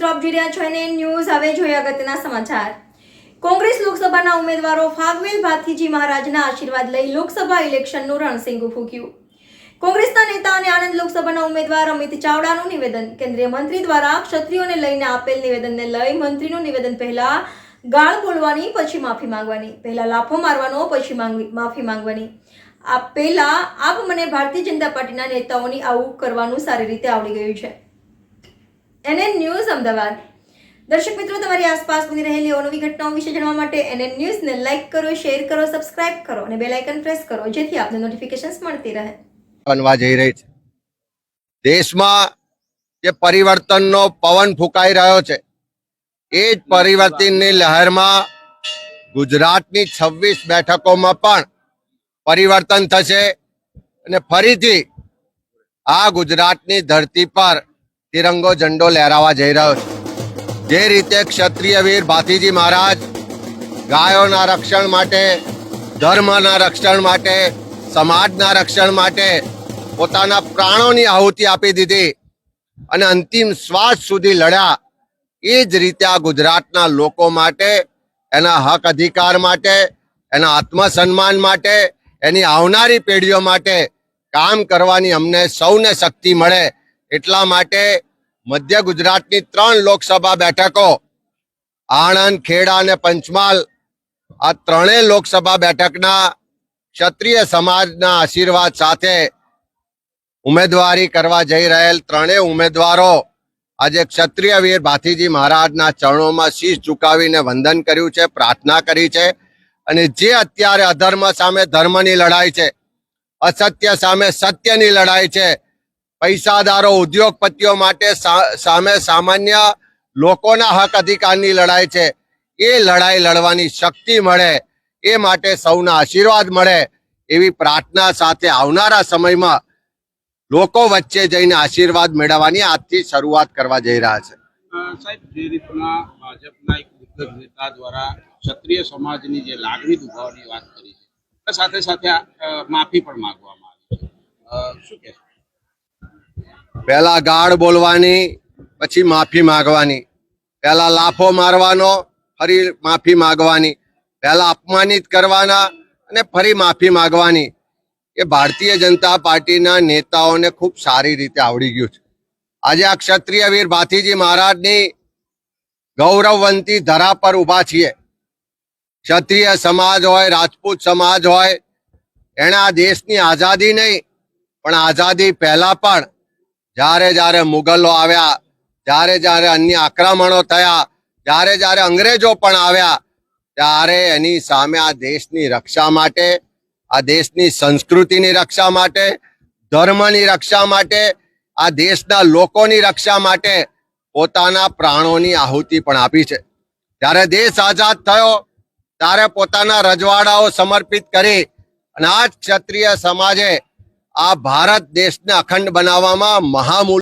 મિત્રો, આપ જોઈ રહ્યા છો NN ન્યૂઝ। હવે જોઈએ અગત્યના સમાચાર। કોંગ્રેસ લોકસભાના ઉમેદવારો ફાગવેલ ભાથીજી મહારાજના આશીર્વાદ લઈ લોકસભા ઇલેક્શનનું રણસિંગું ફૂંક્યું। કોંગ્રેસના નેતા અને આણંદ લોકસભાના ઉમેદવાર અમિત ચાવડાનું નિવેદન। કેન્દ્રીય મંત્રી દ્વારા ક્ષત્રિયોને લઈને આપેલ નિવેદનને લઈ મંત્રીનું નિવેદન પહેલા ગાળ બોલવાની, પછી માફી માંગવાની, પહેલા લાફો મારવાનો, પછી માફી માંગવાની। આ પહેલા આપ મને ભારતીય જનતા પાર્ટીના નેતાઓની આવું કરવાનું સારી રીતે આવડી ગયું છે। NN news Ahmedabad. દર્શક મિત્રો, તમારી આસપાસ બની રહેલી અવનવી ઘટનાઓ વિશે જાણવા માટે NN ન્યૂઝને લાઈક કરો, શેર કરો, સબસ્ક્રાઇબ કરો અને બેલ આઇકન પ્રેસ કરો, જેથી આપને નોટિફિકેશન્સ મળતી રહે। બનવા જઈ રહી છે। દેશમાં જે પરિવર્તનનો પવન ફૂંકાઈ રહ્યો છે, એ જ પરિવર્તનની લહેરમાં ગુજરાતની 26 બેઠકોમાં પણ પરિવર્તન થશે અને ફરીથી આ ગુજરાતની ધરતી પર તિરંગો ઝંડો લહેરાવા જઈ રહ્યો છે। જે રીતે ક્ષત્રિય વીર ભાથીજી મહારાજ ગાયોના રક્ષણ માટે, ધર્મના રક્ષણ માટે, સમાજના રક્ષણ માટે પોતાના પ્રાણોની આહુતિ આપી દીધી અને અંતિમ શ્વાસ સુધી લડ્યા, એ જ રીતે આ ગુજરાતના લોકો માટે, એના હક અધિકાર માટે, એના આત્મસન્માન માટે, એની આવનારી પેઢીઓ માટે કામ કરવાની અમને સૌને શક્તિ મળે, એટલા માટે મધ્ય ગુજરાતની 3 લોકસભા બેઠકો આણંદ, ખેડા અને પંચમહાલ, આ 3 લોકસભા બેઠકના ક્ષત્રિય સમાજના આશીર્વાદ સાથે ઉમેદવારી કરવા જઈ રહેલ 3 ઉમેદવારો આજે ક્ષત્રિય વીર ભાથીજી મહારાજના ચરણોમાં શીશ ઝુકાવીને વંદન કર્યું છે, પ્રાર્થના કરી છે। અને જે અત્યારે અધર્મ સામે ધર્મની લડાઈ છે, અસત્ય સામે સત્યની લડાઈ છે, પૈસાદારો ઉદ્યોગપતિઓ માટે સામે સામાન્ય લોકોના હક અધિકારની લડાઈ છે, એ લડાઈ લડવાની શક્તિ મળે, એ માટે સૌના આશીર્વાદ મળે એવી પ્રાર્થના સાથે આવનારા સમયમાં લોકો વચ્ચે જઈને આશીર્વાદ મેળવવાની આજથી શરૂઆત કરવા જઈ રહ્યા છે। સાહેબ, જે રીતના ભાજપના એક ઉદ્ધત નેતા દ્વારા ક્ષત્રિય સમાજની જે લાગણી દુભાવવાની વાત કરી છે, સાથે સાથે માફી પણ માંગવામાં આવી છે, શું કહેશો? પહેલા ગાળ બોલવાની, પછી માફી માંગવાની, પહેલા લાફો મારવાનો, ફરી માફી માંગવાની, પહેલા અપમાનિત કરવાના અને ફરી માફી માંગવાની, એ ભારતીય જનતા પાર્ટીના નેતાઓને ખૂબ સારી રીતે આવડી ગયું છે। આજે આ ક્ષત્રિય વીર ભાથીજી મહારાજની ગૌરવવંતી ધરા પર ઊભા છીએ। ક્ષત્રિય સમાજ હોય, રાજપૂત સમાજ હોય, એણે આ દેશની આઝાદી નહીં પણ આઝાદી પહેલા પણ જ્યારે મુગલો આવ્યા, જ્યારે અન્ય આક્રમણો થયા, જ્યારે અંગ્રેજો પણ આવ્યા, ત્યારે એની સામે આ દેશની રક્ષા માટે, આ દેશની સંસ્કૃતિની રક્ષા માટે, ધર્મની રક્ષા માટે, આ દેશના લોકોની રક્ષા માટે પોતાના પ્રાણોની આહુતિ પણ આપી છે। જ્યારે દેશ આઝાદ થયો ત્યારે પોતાના રજવાડાઓ સમર્પિત કરી અને આ જ ક્ષત્રિય સમાજે આ ભારત દેશને અખંડ બનાવવામાં મહામૂલ્ય